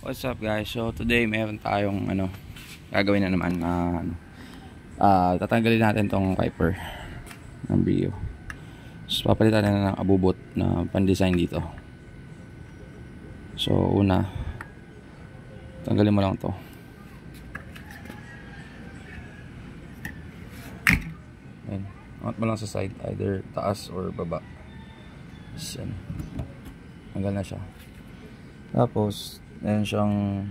What's up guys? So today meron tayong gagawin na naman na tatanggalin natin tong wiper ng Brio. So papalitan na ng abubot na pan-design dito. So una, tanggalin mo lang to. Ayan. Angat mo lang sa side, either taas or baba. Yan. Tanggal na siya. Tapos meron siyang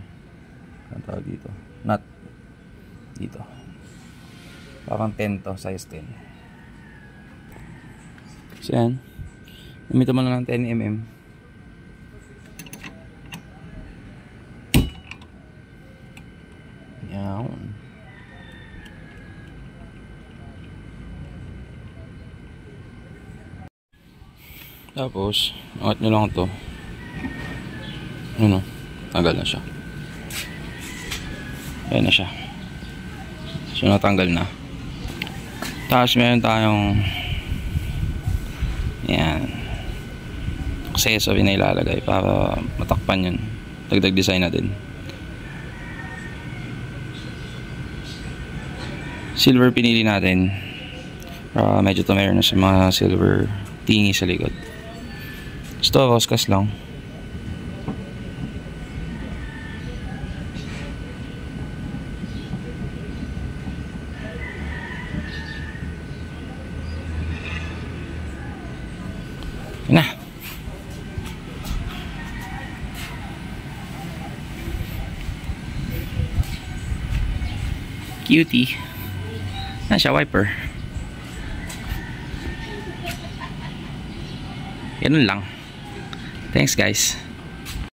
tawag dito, nut dito, parang 10 to, size 10. So yan, gamitin mo lang ng 10mm. Yan. Tapos angat nyo lang to. Tanggal na siya. Ayan na siya. So natanggal na. Tapos meron tayong yan, accessory na ilalagay para matakpan yun. Dagdag design na din. Silver pinili natin para medyo meron na sa mga silver tingi sa likod. Ito roscas lang. Na. Cutie. Na siya wiper. Ganun lang. Thanks guys.